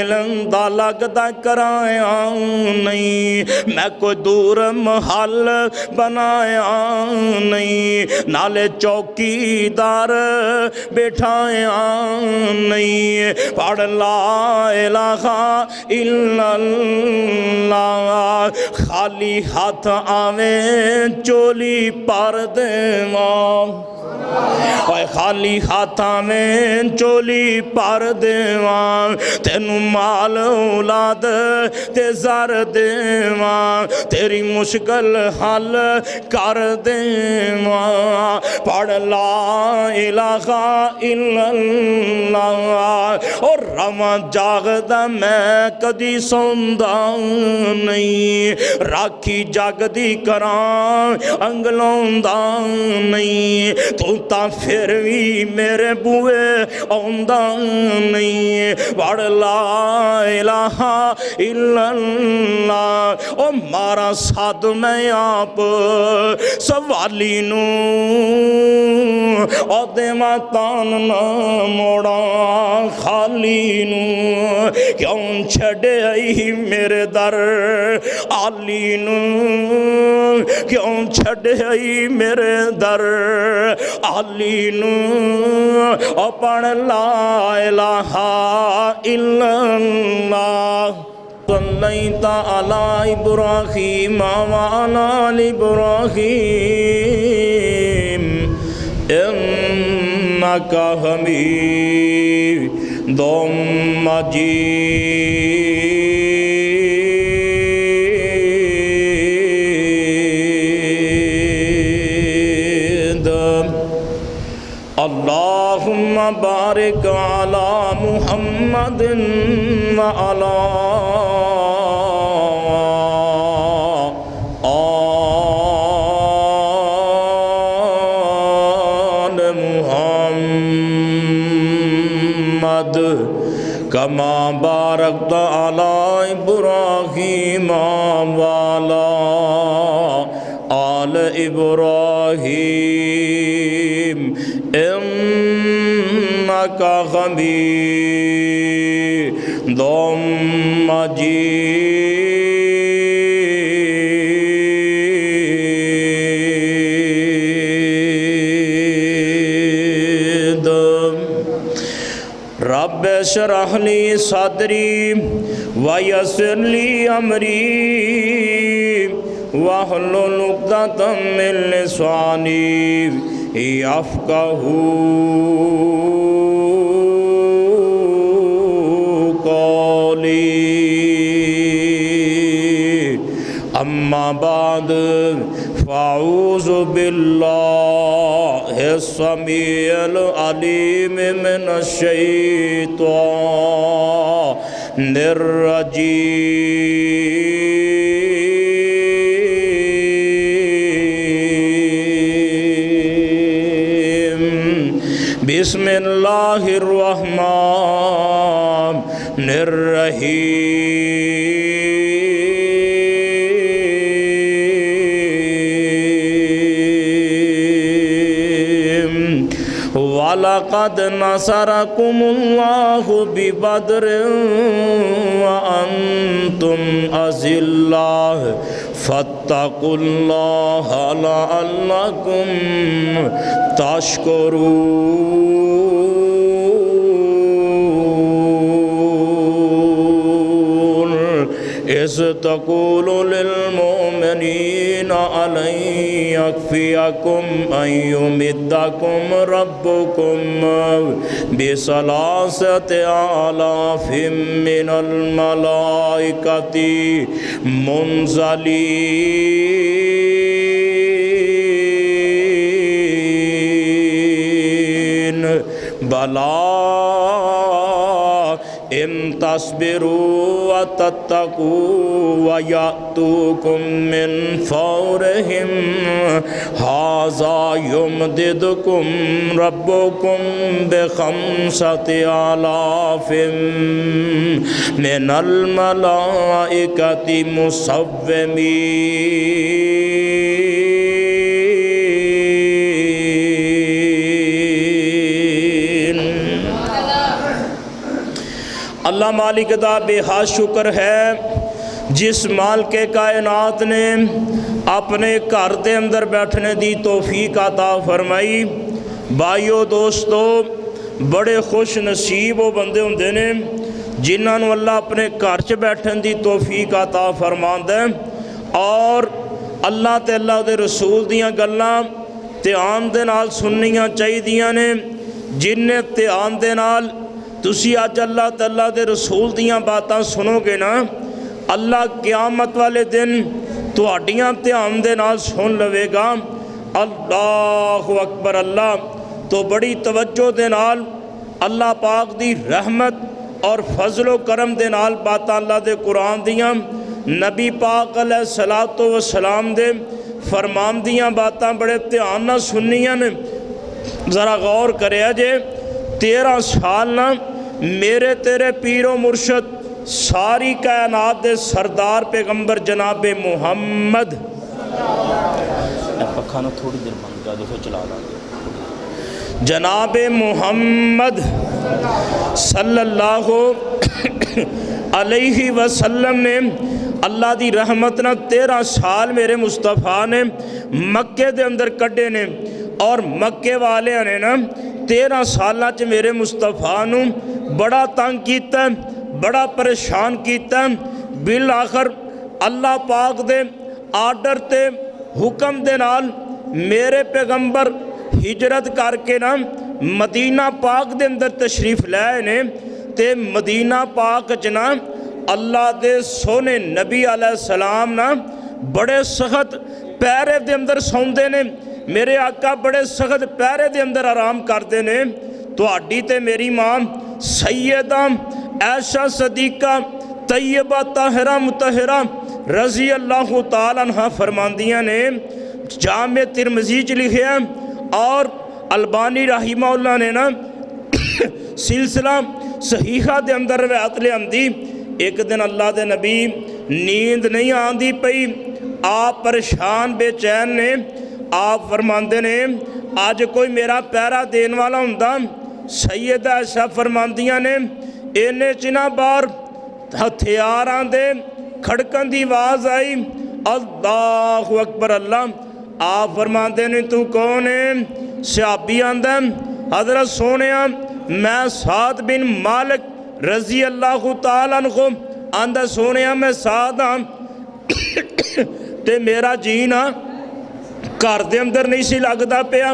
ملن دا لگدا کرایا نہیں، میں کوئی دور محل بنایا نہیں، نالے چوکیدار بٹھایا نہیں، پڑھ لا الہ الا اللہ، خالی ہاتھ آویں چولی پر دیواں، خالی ہاتھاں میں چولی پر دیواں، تینوں مال اولاد تے زر دیواں، تیری مشکل حل کر دیواں، پڑھ لا الہ الا اللہ، اور رواں جاگدا میں کدی سوندا نہیں، راکھی جاگدی کراں انگلوندا نہیں، تو تا پھر بھی میرے بوئے آندا نہیں، پڑھ لا الہ الا اللہ، او مارا ساتھ میں آپ سوالی نوں، او دے میں تان نہ موڑا خالی نوں، کیوں چھڑے آئی میرے در آلی نوں، کیوں چھڑے آئی میرے در آلی نوں، او پڑھ لا الہ الا اللہ، صلیت علی ابراہیم وعلی آل ابراہیم انک حمید مجید، اللہم بارک علی محمد وعلی آل محمد کما بارکت علی ابراہیم وعلی آل ابراہیم انک حمید مجید، رب اشرح لی صدری ویسر لی امری واحلل عقدۃ من لسانی یفقہوا قولی، اما بعد فاعوذ باللہ السمیع العلیم من الشیطان الرجیم، بسم اللہ الرحمن الرحیم، وَلَقَدْ نَصَرَكُمُ اللَّهُ بِبَدْرٍ وَأَنْتُمْ أَذِلَّةٌ فَاتَّقُوا اللَّهَ لَعَلَّكُمْ تَشْكُرُونَ، إِذْ تَقُولُ لِلْمُؤْمِنِينَ أَلَنْ يَكْفِيَكُمْ أَنْ يُمِدَّكُمْ رَبُّكُمْ بِثَلَاثَةِ آلَافٍ مِّنَ الْمَلَائِكَةِ مُنْزَلِينَ، بَلَى إِن تَصْبِرُوا وَتَتَّقُوا وَيَأْتُوكُم مِّن فَوْرِهِمْ هَٰذَا يُمْدِدْكُمْ رَبُّكُمْ بِخَمْسَةِ آلَافٍ مِّنَ الْمَلَائِكَةِ مُصَوِّمِينَ۔ اللہ اللہ مالک دا بے حد شکر ہے جس مالک کائنات نے اپنے گھر دے اندر بیٹھنے دی توفیق عطا فرمائی۔ بھائیو دوستو، بڑے خوش نصیب وہ بندے ہوندے نے جنہاں نو اللہ اپنے گھر چ بیٹھن دی توفیق عطا فرماندا ہے اور اللہ تے اللہ دے رسول دیاں گلاں دھیان دے نال سننیاں چاہیدیاں نے۔ جن دھیان دے نال تسی اج اللہ تے اللہ دے رسول دیاں باتاں سنو گے نا، اللہ قیامت والے دن تہاڈیاں دھیان دے نال سن لوے گا۔ اللہ اکبر، اللہ تو بڑی توجہ دے نال اللہ پاک دی رحمت اور فضل و کرم دے نال باتاں اللہ دے قرآن دیاں، نبی پاک علیہ الصلوۃ والسلام دے فرمان دیاں باتاں بڑے دھیان نال سننیاں نے۔ ذرا غور کریا جے، 13 سال نہ میرے تیرے پیر و مرشد ساری کائنات دے سردار پیغمبر جناب محمد، پکھا نہ تھوڑی دیر بند کر دو پھر چلا دیں گے، جناب محمد صلی اللہ علیہ وسلم نے اللہ دی رحمت نہ 13 سال میرے مصطفیٰ نے مکے دے اندر کڈے نے، اور مکے والے نے نا 13 سالاں چ میرے مصطفیٰ نو بڑا تنگ کیتا ہے، بڑا پریشان کیتا ہے۔ بالآخر اللہ پاک دے آرڈر تے حکم دے نال میرے پیغمبر ہجرت کر کے نا مدینہ پاک دے اندر تشریف لائے نے، تے مدینہ پاک چ نا اللہ دے سونے نبی علیہ السلام نا بڑے سخت پیرے دے اندر سوندے نے، میرے آقا بڑے سخت پیرے دے اندر آرام کرتے نے۔ تہاڈی تے میری ماں سیدہ عائشہ صدیقہ طیبہ طاہرہ مطہرہ رضی اللہ تعالیٰ عنہ فرماندیاں نے، جامع ترمذی چ لکھیا اور البانی رحمہ اللہ نے نا سلسلہ صحیحہ دے اندر روایت لے آندی، ایک دن اللہ دے نبی نیند نہیں آندی پئی، آپ پریشان بے چین نے، آپ فرماندے نے آج کوئی میرا پیرا دین والا ہوندا۔ سیدہ عائشہ فرماندیاں نے اینے چنا بار ہتھیاراں دے کھڑکن دی آواز آئی، اللہ اکبر اللہ۔ آپ فرماندے نے تو کون ہے؟ صحابی آندا حضرت سونیا میں سعد بن مالک رضی اللہ تعالیٰ عنہ، آندا سونیا میں سعد ہاں تے میرا جینا گھر دے اندر نہیں سی لگدا پیا،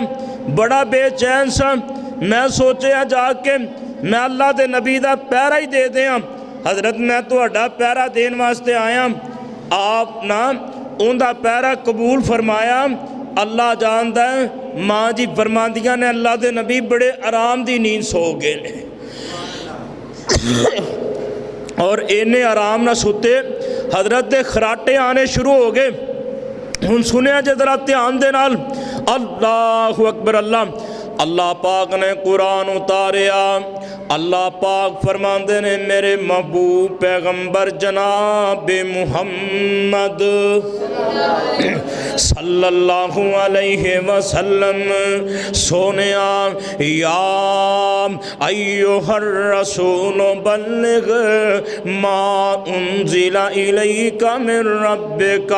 بڑا بے چین سا، میں سوچیا جا کے میں اللہ دے نبی دا پیرا ہی دے دیاں۔ حضرت میں تہاڈا پیرا دین واسطے آیا، آپ نا اوندا پیرا قبول فرمایا۔ اللہ جاندا ہے ماں جی فرماندیاں نے اللہ دے نبی بڑے آرام دی نیند سو گئے نے، اور اینے آرام نہ ستے حضرت دے خراٹے آنے شروع ہو گئے۔ ہن سنیا جے ذرا دھیان دے نال، اللہ اکبر اللہ۔ اللہ پاک نے قرآن اتاریا، اللہ پاک فرماندے نے میرے محبوب پیغمبر جناب محمد صلی اللہ علیہ وسلم سونیا، یا ایھا الرسول بلغ ما انزل الیک من ربک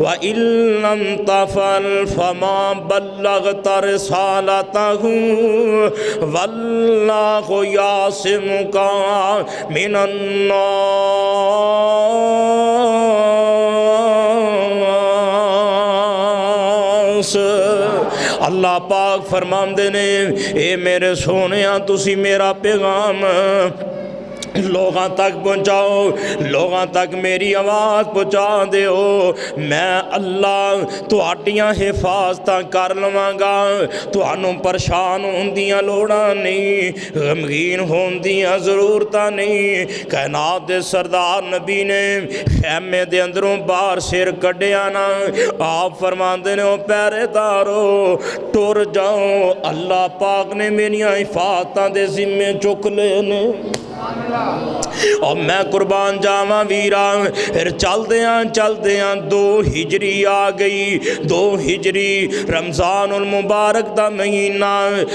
وان لم تفعل فما بلغت رسالتہ واللہ یعصمک من الناس۔ اللہ پاک فرماندے نے اے میرے سونیاں تسی میرا پیغام لوگاں تک پہنچاؤ، لوگاں تک میری آواز پہنچا دیو، میں اللہ تہاڈیاں حفاظتاں کر لواں گا، تہانوں پریشان ہوندیاں لوڑاں نہیں، غمگین ہوندیاں ضرورتاں نہیں۔ کائنات دے سردار نبی نے خیمے دے اندروں باہر سر کڈیا نا، آپ فرماندے نے او پیرے دارو ٹر جاؤ، اللہ پاک نے میریاں حفاظتاں دے ذمے چک لے نے۔ اور میں قربان جاواں ویرا پھر چلدیاں 2 ہجری آ گئی 2 ہجری رمضان المبارک دا مہینہ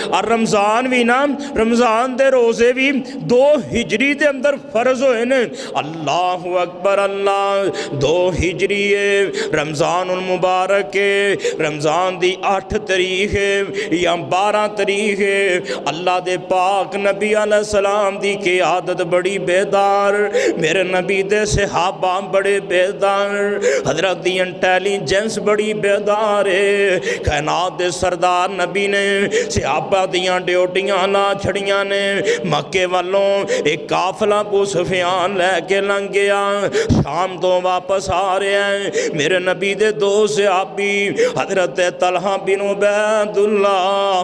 اور رمضان بھی نا رمضان دے روزے بھی 2 ہجری دے اندر فرض ہوئے نے اللہ اکبر اللہ 2 ہجری ہے رمضان المبارک ہے رمضان دی 8 تاریخ ہے یا 12 تاریخ ہے اللہ دے پاک نبی علیہ السلام دی قیادت بڑی بیدار میرے نبی دے صحابہ بڑے بیدار حضرت دی انٹیلیجنس بڑی بیدار ہے کائنات دے سردار نبی نے صحابہ دیاں ڈیوٹیاں لا چھڑیاں نے مکے والوں ایک قافلہ ابو سفیان لے کے لنگ گیا شام تو واپس آ رہے ہیں میرے نبی دے 2 صحابی حضرت طلحہ بن عبید اللہ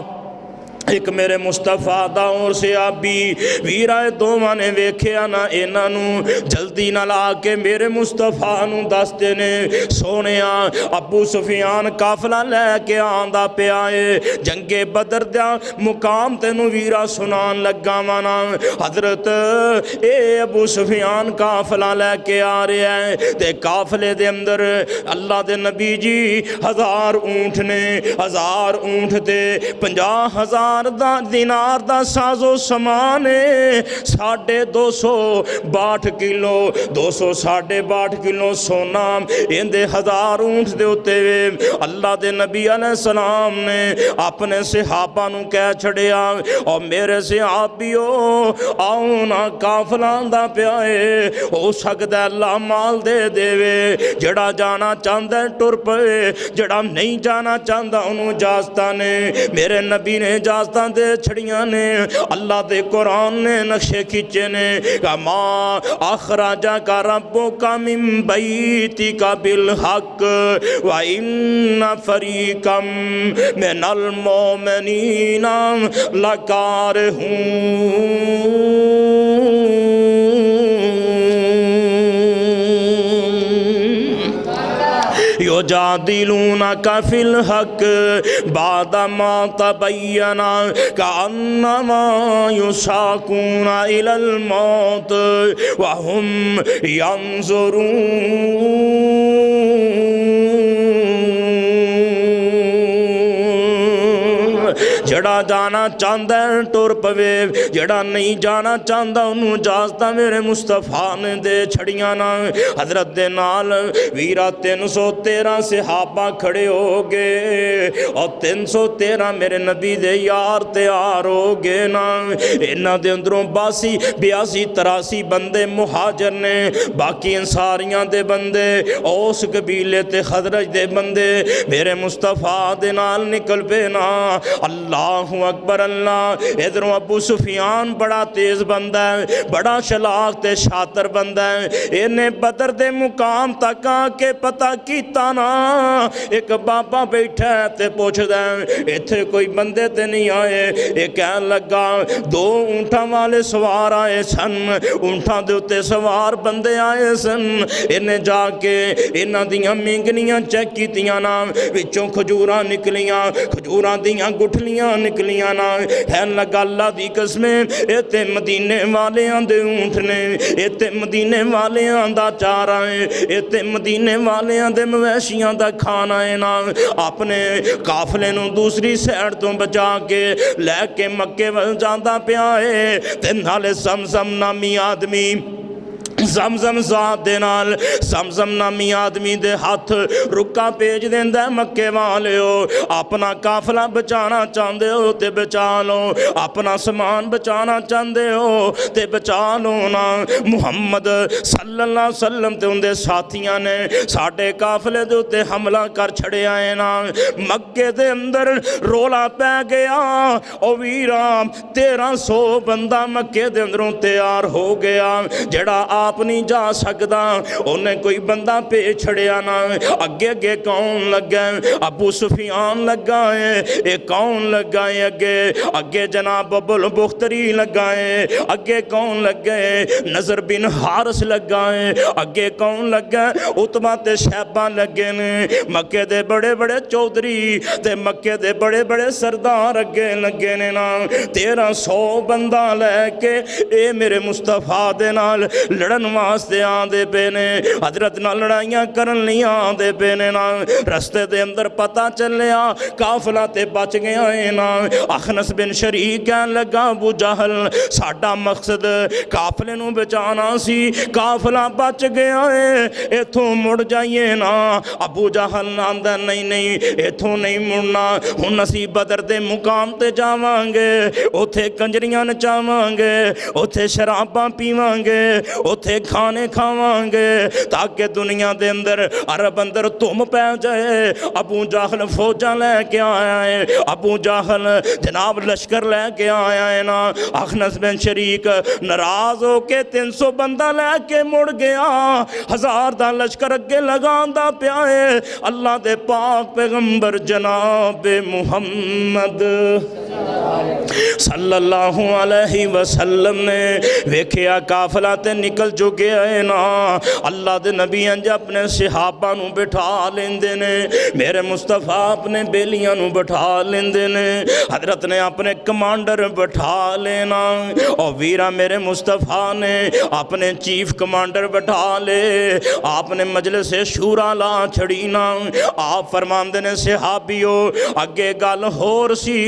ایک میرے مصطفیٰ دا اور صحابی ویرائے دوواں نے ویکھیا نا انہاں نوں جلدی نہ لا کے میرے مصطفیٰ نوں دستے نے سونیا ابو سفیان قافلہ لے کے آندا پیا اے جنگ بدر دا مقام تینوں ویرا سنان لگا وانا حضرت اے ابو سفیان قافلہ لے کے آ رہے ہیں تے قافلے دے اندر اللہ دے نبی جی 1000 اونٹ نے 1000 اونٹ تے 50,000 دینار دا سازو سامان 262 کلو 262 کلو سونا اندے 1000 اونٹ دے ہوتے ہوئے اللہ دے نبی علیہ السلام نے اپنے صحابہ نوں کہہ چھڑیا اور میرے صحابیو آؤ نا قافلہ دا پیائے ہو سکتا ہے اللہ مال دے دے وے جڑا جانا چاندہ ٹر پے جڑا نہیں جانا چاندہ انہوں اجازتہ نے میرے نبی نے اجازتہ دے چھڑیاں نے اللہ دے قرآن نے نقشے کھچے نے ما اخراجہ کا ربو کا من بیتی کا بالحق وَإِنَّ فَرِيقًا مِنَ الْمُؤْمِنِينَ يجادلونك في الحق بعدما تبين كأنما يساقون إلى الموت وهم ينظرون جڑا جانا چاندہ ٹر پوے جڑا نہیں جانا چاندہ انہوں اجازتہ میرے مصطفیٰ نے دے چھڑیاں نا حضرت دے نال ویرا 313 صحابہ کھڑے ہو گئے اور 313 میرے نبی دے یار تیار ہو گئے نا انہاں دے اندروں 82 82 83 بندے مہاجر نے باقی انصاریاں دے بندے اوس قبیلے تے خزرج دے بندے میرے مصطفیٰ دے نال نکل پے نا اللہ اکبر اللہ ادھروں ابو سفیان بڑا تیز بندہ ہے بڑا چلاک تے شاطر بندہ ہے انہیں بدر دے مقام تک آ کے پتہ کیتا نا ایک بابا بیٹھا ہے تے پوچھ دیں ایتھے کوئی بندے تے نہیں آئے ایک کہن لگا 2 اونٹاں والے سوار آئے سن اونٹاں دے اتے سوار بندے آئے سن انہیں جا کے انہاں دیاں مینگنیاں چیک کیتیاں نا وچوں کھجوراں نکلیاں کھجوراں دیاں گٹھلیاں نکلیاں نا ہے لگا اللہ دی قسمیں ایتے مدینے والے آندے اونٹ نے ایتے مدینے والے آندہ چارہ ہیں ایتے مدینے والے آندے مویشیاں دا کھانا ہے نا اپنے قافلے نوں دوسری سیڑ تو بچا کے لے کے مکے وال جاندہ پیا ہے تے نالے زمزم نامی آدمی زمزم ذات دے نال زمزم نامی آدمی دے ہاتھ رکا پیج دیندہ مکے والے ہو اپنا قافلہ بچانا چاندے ہو تے بچا لو اپنا سامان بچانا چاندے ہو تے بچا لو نا محمد صلی اللہ علیہ وسلم تے اندے ساتھیاں نے ساڑھے قافلے دے تے حملہ کر چھڑے آئے نا مکے دے اندر رولا پہ گیا او ویرا 1300 بندہ مکے دے اندروں تیار ہو گیا جڑا آپ آپ نہیں جا سکتا، انہیں کوئی بندہ پہ چھڑیا نہ، اگے اگے کون لگا ہے؟ ابو سفیان لگا ہے، ایک کون لگا ہے اگے؟ اگے جناب ابو البختری لگا ہے، اگے کون لگا ہے؟ نظر بن حارث لگا ہے، اگے کون لگا ہے؟ عتبہ تے شیبہ لگے نے، مکے دے بڑے بڑے چودھری تے مکے دے بڑے بڑے سردار اگے لگے نے نا، 1300 بندہ لے کے اے میرے مصطفیٰ دے نال لڑن واسطے آندے پے نے، حضرت نال لڑائیاں کرن نہیں آندے پے نے نا۔ رستے دے اندر پتہ چلیا قافلہ تے بچ گیا ہے نا۔ اخنس بن شریک کہن لگا ابو جہل ساڈا مقصد قافلے نو بچانا سی، قافلہ بچ گیا ہے، ایتھوں مڑ جائیے نا۔ ابو جہل آندا نہیں نہیں ایتھوں نہیں مڑنا، ہن اسی بدر دے مقام تے جاواں گے، اوتھے کنجریاں نچاواں گے، اوتھے شراباں پیواں گے، اوتھے کھانے کھاواں گے، تاکہ دنیا دے اندر عرب اندر تم پہ جائے۔ ابو جہل فوجاں لے کے آیا ہے، ابو جہل جناب لشکر لے کے آیا ہے نا۔ اخنس بن شریک ناراض ہو کے 300 بندہ لے کے مڑ گیا، 1000 دا لشکر اگے لگاندا پیا ہے۔ اللہ دے پاک پیغمبر جناب محمد صلی اللہ علیہ وسلم نے ویکھیا قافلہ تے نکل چکے ہے نا۔ اللہ دے نبی انج اپنے صحابہ نو بٹھا لیندے نے، میرے مصطفیٰ اپنے بیلیاں نو بٹھا لیندے نے، حضرت نے اپنے کمانڈر بٹھا لینا، اور ویرا میرے مصطفیٰ نے اپنے چیف کمانڈر بٹھا لے۔ آپ نے مجلس شورا لا چھڑی نا، آپ فرماندے نے صحابیو اگے گل ہور سی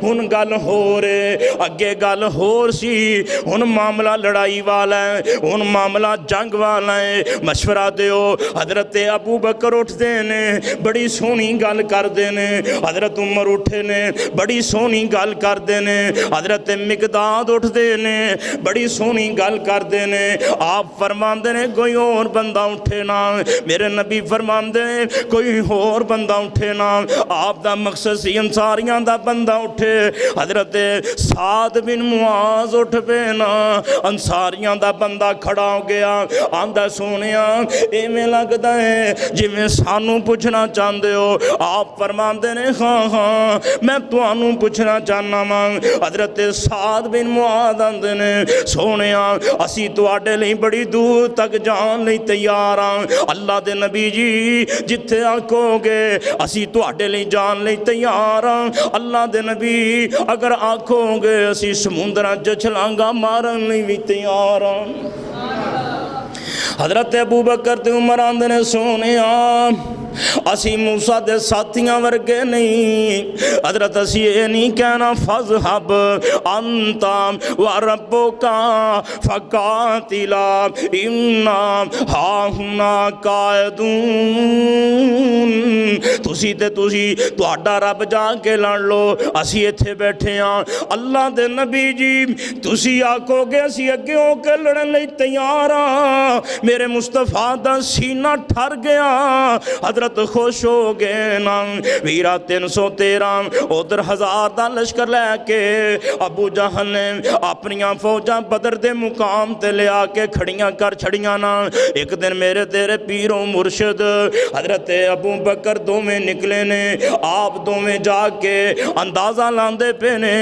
ہن گل ہور ہے، اگے گل ہور سی ہن معاملہ لڑائی والا ہے، ہن معاملہ جنگ والا ہے، مشورہ دیو۔ حضرت ابو بکر اٹھتے نے بڑی سونی گل کردے نے، حضرت عمر اٹھے نے بڑی سونی گل کردے نے، حضرت مقداد اٹھتے نے بڑی سونی گل کردے نے۔ آپ فرماندے نے کوئی اور بندہ اٹھے نا، میرے نبی فرماندے نے کوئی اور بندہ اٹھے نا۔ آپ دا مقصد سی انصاریاں دا بندہ اٹھے، حضرت سعد بن معاذ اٹھ پے نا، انصاریاں دا بندہ کھڑا ہو گیا، آندہ سونیا اے میں لگتا ہے جی میں سانوں پوچھنا چاندے ہو؟ آپ فرماندے نے ہاں ہاں میں توانوں پوچھنا چاہنا ماں۔ حضرت سعد بن معاذ آندے نے سونیا اسی تواڈے لئی بڑی دور تک جان لئی تیار ہاں، اللہ دے نبی جی جتھے آکھو گے اسی تواڈے لئی جان لئی تیار ہاں، اللہ دے نبی اگر آکھو گے اسی سمندراں چ چھلانگا مارن لئی بھی تیار ہاں۔ حضرت ابو بکر تے عمر آندے نے سونیا اسی موسیٰ دے ساتھیاں ورگے نہیں، حضرت اسی یہ نہیں کہنا فَاذْهَبْ أَنْتَ وَرَبُّكَ فَقَاتِلَا إِنَّا هَاهُنَا قَاعِدُونَ، تسی تہاڈا رب جا کے لڑ لو، اسی ایتھے بیٹھے ہاں۔ اللہ دے نبی جی تسی آکھو گے اسی اگے ہو کے لڑن لئی تیار ہاں، میرے مصطفیٰ دا سینہ ٹھر گیا، حضرت خوش ہو گئے نا۔ ویرا 313 ادھر 1000 دا لشکر لے کے ابو جہل نے اپنیاں فوجاں بدر دے مقام تے لے آ کے کھڑیاں کر چھڑیاں نا۔ ایک دن میرے تیرے پیر و مرشد حضرت ابو بکر دوویں نکلے نے، آپ دوویں جا کے اندازہ لاندے پے نے،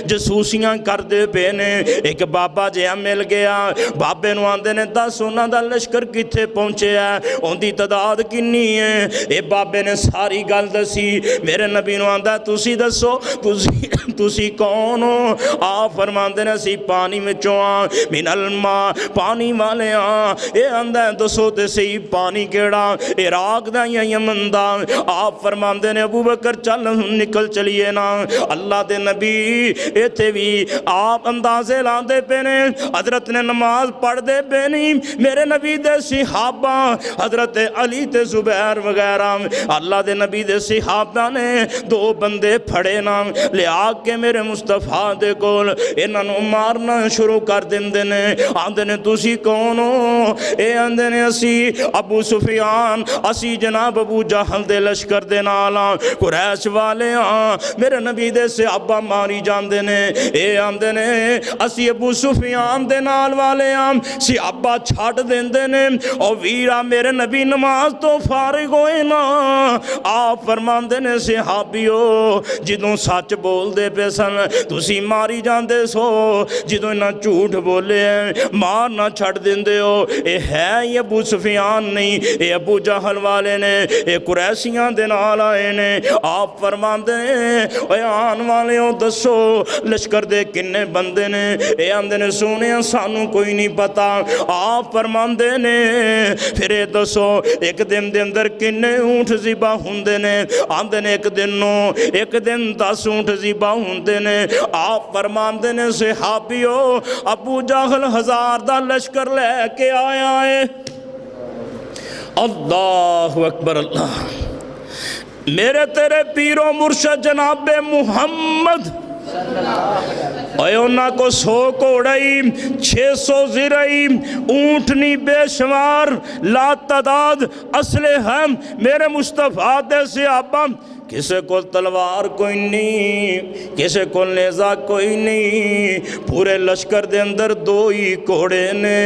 جسوسیاں کردے پے نے۔ ایک بابا جہا مل گیا، بابے نو آندے نے دس انہاں دا لشکر کتھے پہنچے ہے، ان دی تعداد کنی ہے؟ اے بابے نے ساری گل دسی، میرے نبی نو آندا تسی دسو تسی کون ہو؟ آپ فرماندے نے اسی پانی وچوں آں، من الماء پانی والے آں۔ اے آندا دسو تے صحیح پانی کیڑا، عراق دا یا یمن دا؟ آپ فرماندے نے ابو بکر چل نکل چلیے نا۔ اللہ دے نبی ایتھے بھی آپ اندازے لاندے پے نے، حضرت نے نماز پڑھ دے پے نہیں، میرے نبی دے صحابہ حضرت علی تے زبیر وغیرہ وغیرہ اللہ دے نبی دے صحابہ نے دو بندے پھڑے نا لیا کے میرے مصطفیٰ دے کول انہاں نوں مارنا شروع کر دیندے نے آندے نے تسی کون ہو اے آندے نے اسی ابو سفیان اسی جناب ابو جہل دے لشکر دے نال قریش والے ہاں میرے نبی دے صحابہ ماری جاندے نے اے آندے نے اسی ابو سفیان دے نال والے ہاں صحابہ چھاٹ دیندے نے او ویرا میرے نبی نماز تو فارغ ہوئے نا آپ فرماندے نے صحابیو جدوں سچ بول دے پے سن تسی ماری جاندے سو جدوں انہاں جھوٹ بولے مارنا چھڑ دیندے ہو اے ہے یہ ابو سفیان نہیں اے ابو جہل والے نے اے قریشیاں دے نال آئے نے آپ فرماندے اے آن والے ہو دسو لشکر دے کنے بندے نے اے آندے نے سونے سانو کوئی نہیں پتا آپ فرماندے نے پھر اے دسو ایک دن دے اندر کنے اونٹ ذبح ہوندے نے آندے نے ایک دن نو ایک دن 10 اونٹ ذبح ہوندے نے آپ فرماندے نے صحابیو ابو جہل 1000 دا لشکر لے کے آیا ہے اللہ اکبر اللہ میرے تیرے پیر و مرشد جناب محمد اے انہاں کو 100 کوڑائی 600 زرعی اونٹنی بے شمار لا تعداد اسلحہ میرے مصطفیٰ دے صحابہ کسے کو تلوار کوئی نہیں کسے کو نیزہ کوئی نہیں پورے لشکر دے اندر 2 ہی کوڑے نے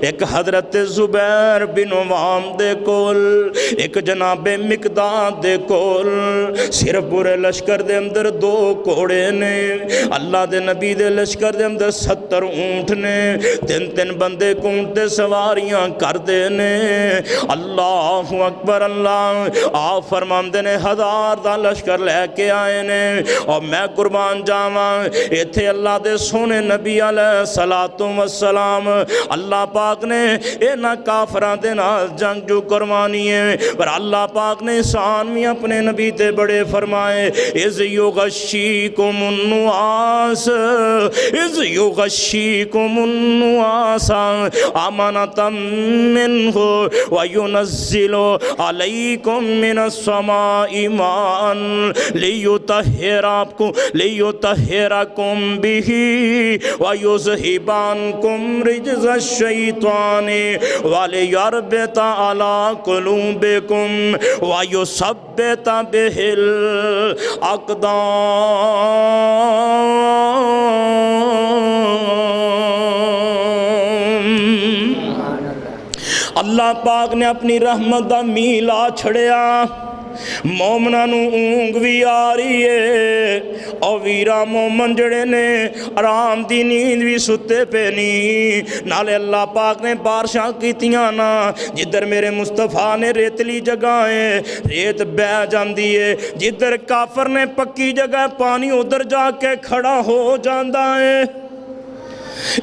ایک حضرت زبیر بن عوام دے کول ایک جناب مقداد دے کول صرف پورے لشکر دے اندر 2 کوڑے نے اللہ دے نبی دے لشکر دے اندر 70 اونٹ نے 3 بندے کو اونٹ دے سواریاں کر دے نے اللہ اکبر اللہ آپ فرماندے نے 1000 دا لشکر لے کے آئے نے اور میں قربان جاواں ایتھے اللہ دے سونے نبی علیہ السلام اللہ پاک نے اینا کافران دے نال جنگ جو قربانی ہے پر اللہ پاک نے شان بھی اپنے نبی تے بڑے فرمائے اذ یغشیکم النعاس اذ یغشیکم النعاس امانتا منہ وینزل علیکم من السماء ماء لیطہرکم بہ ویذہبانکم رجز الشیطان ولیربط علی قلوبکم ویثبت بہ الاقدام اللہ پاک نے اپنی رحمت دا میلا چھڑیا مومنہ نو اونگ بھی آ رہی ہے اور ویرا مومن جڑے نے آرام دی نیند بھی ستے پہ نہیں نالے اللہ پاک نے بارشاں کیتیاں نا جدھر میرے مصطفیٰ نے ریتلی جگہیں ریت بہ جاندی ہے جدھر کافر نے پکی جگہ پانی ادھر جا کے کھڑا ہو جاندہ ہے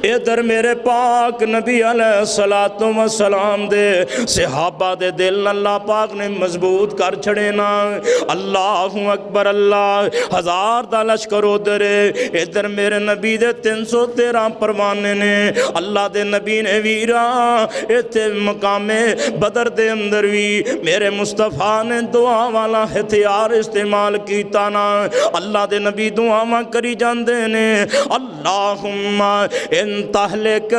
ادھر میرے پاک نبی علیہ السلام دے صحابہ دے دل اللہ پاک نے مضبوط کر چھڑے نا اللہ اکبر اللہ 1000 دا لشکر ادھر ادھر میرے نبی دے 313 پروانے نے اللہ دے نبی نے ویرا ایتھے مقام بدر دے اندر بھی میرے مصطفیٰ نے دعا والا ہتھیار استعمال کیتا نا اللہ دے نبی دعا کری جاندے نے اللہم ان تہلک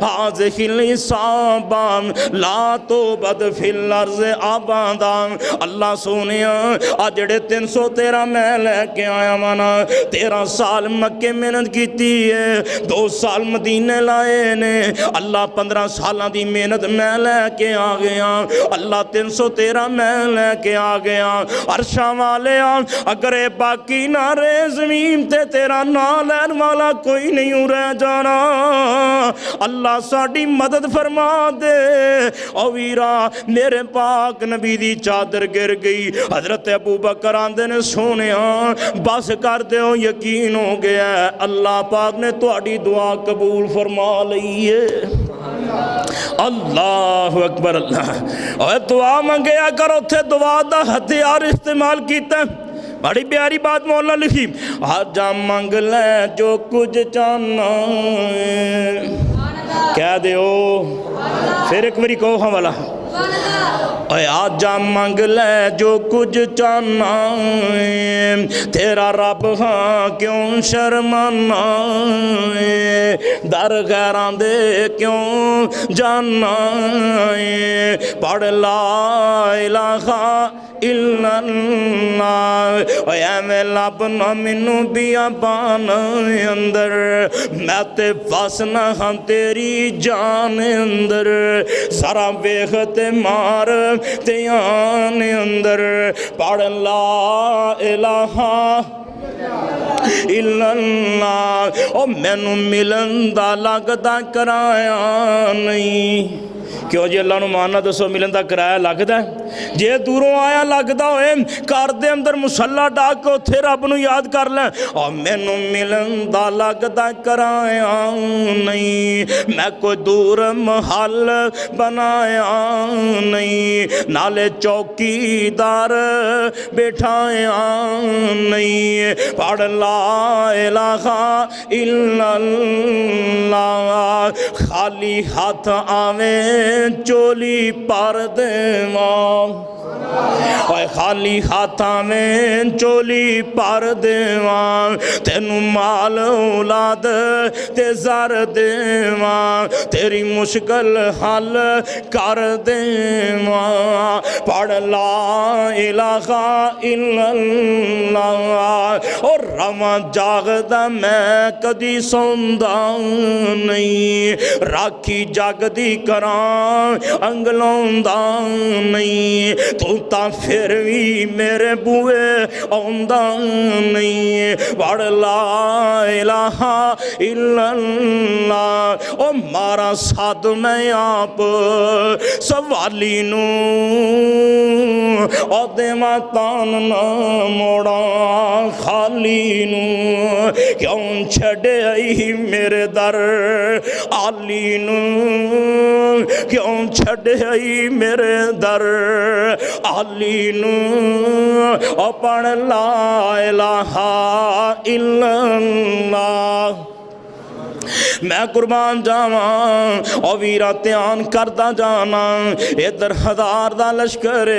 حاضح الاسابہ لا توبد فی الارض آبادا اللہ سونیا آجڑے 313 میں لے کے آیا مانا 13 سال مکے محنت کیتی ہے 2 سال مدینے لائے نے اللہ 15 سالہ دی محنت میں لے کے آ گیا اللہ 313 میں لے کے آ گیا عرشاں والے اگر باقی نہ رہے زمین تے تیرا نہ لین والا کوئی نہیں رہ جانا اللہ ساڑی مدد فرما دے او ویرا میرے پاک نبی دی چادر گر گئی حضرت ابو بکر آندے نے سونے بس کر دے ہو یقین ہو گیا ہے اللہ پاک نے تواڈی دعا قبول فرما لئی ہے اللہ اکبر اللہ اور دعا منگیا کرو تھے دعا دا ہتھیار استعمال کیتا ہے بڑی پیاری بات مولا لکھی آجا منگ لے جو کچھ چاہنا کہہ دے ہو پھر ایک بری کہو ہاں والا اے آجا منگ لے جو کچھ چاہنا ہے، تیرا رب ہاں کیوں شرمانا ہے، در غیران دے کیوں جانا ہے، پڑھ لا الہ الا اللہ، اے میں لبنا منو بیابان اندر، میں تے فاسنا ہاں تیری جان اندر، ذرا ویخت مار تیان اندر، پڑھ لا الہ الا اللہ، او مینو ملن دا لگدا کرایا نہیں، کیوں جی اللہ نو ماننا دسو ملن دا کرایہ لگدا ہے، جے دوروں آیا لگدا ہوئے کار دے اندر مسلح ڈاک کے اتھے رب نو یاد کر لیں، اور مینو ملن دا لگدا کرایا نہیں، میں کوئی دور محل بنایا نہیں، نالے چوکی دار بیٹھایا نہیں، پڑھ لا الہ الا اللہ، خالی ہاتھ آویں چولی پر دیواں، اوے خالی ہاتھاں میں چولی پر دیواں، تینو مال اولاد تے زر دیواں، تیری مشکل حل کر دیواں، پڑھ لا الہ الا اللہ، اور رواں جاگدا میں کدی سوندا نہیں، راکھی جاگدی کراں انگلوندا نہیں، تو تا پھر بھی میرے بوئے آندا نہیں، پڑھ لا الہ الا اللہ، او مارا ساتھ میں آپ سوالی نو، او دے ماتان نہ موڑا خالی نو، کیوں چھڑے آئی میرے در آلی نو، کیوں چھڑے آئی میرے در آلی نو، او پڑھ لا الہ الا اللہ، میں قربان جاواں او ویرا تیان کرتا جانا، ادھر ہزار دا لشکر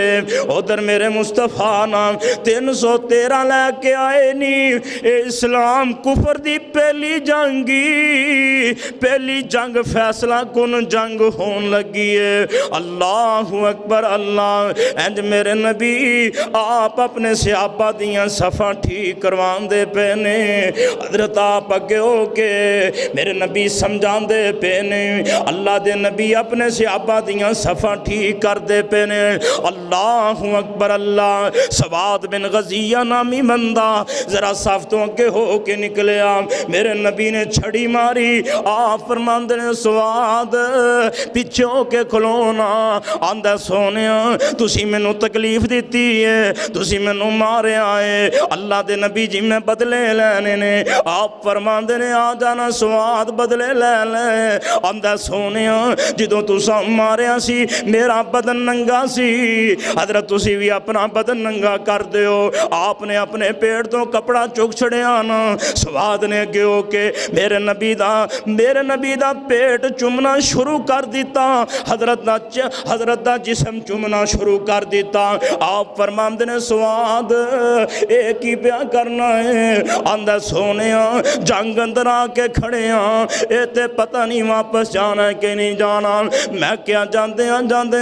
ادھر میرے مصطفیٰ نام 313 لے کے آئے نی، اے اسلام کفر دی پہلی جنگی، پہلی جنگ فیصلہ کن جنگ ہون لگی ہے، اللہ اکبر اللہ، اینج میرے نبی آپ اپنے صحابہ دیاں صفحہ ٹھیک کروان دے پینے، حضرت آپ اگے ہو کے میرے نبی سمجھان دے پینے، اللہ دے نبی اپنے صحابہ دیاں صفحہ ٹھیک کر دے پینے، اللہ اکبر اللہ، سواد بن غزیہ نامی بندہ ذرا صفتوں کے ہو کے نکلیا، میرے نبی نے چھڑی ماری، آپ فرمان دے سواد پیچھے ہو کے کھلونا، آندہ سونیا تسی میں نو تکلیف دیتی ہے، تسی میں نو مارے آئے، اللہ دے نبی جی میں بدلے لینے نے، آپ فرمان دے آ جانا سواد بدلے لے لے، آندہ سونیا جدوں تو سا ماریا سی میرا بدن ننگا سی، حضرت تسی بھی اپنا بدن ننگا کر دیو، آپ نے اپنے پیڑ تو کپڑا چک چھڑے آنا، سواد نے گیو کہ میرے نبی دا پیٹ چمنا شروع کر دیتا، حضرت دا جسم چمنا شروع کر دیتا، آپ فرماندے نے سواد ایک ہی پیا کرنا ہے، آندہ سونیا جنگ اندر آ کے کھڑے ہاں، اے تے پتہ نہیں واپس جانا ہے کہ نہیں جانا، میں کیا جاندے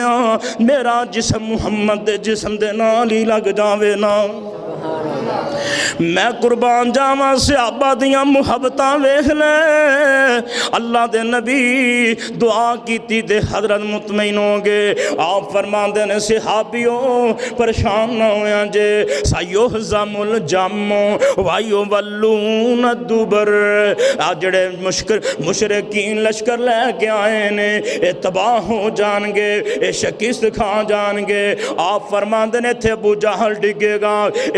ہاں میرا جسم محمد دے جسم دے نال ہی لگ جاوے نا، میں قربان جاواں صحابہ دیاں محبتاں ویکھ لے، اللہ دے نبی دعا کیتی تے حضرت مطمئن ہو گئے، آپ فرماندے نے صحابیوں پریشان نہ ہویا جے، سیہزم الجم ویولون الدبر، جڑے مشرکین لشکر لے کے آئے نے اے تباہ ہو جان گے، اے شکست کھا جان گے، آپ فرماندے نے اتھے ابو جہل ڈگے گا،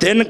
3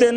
3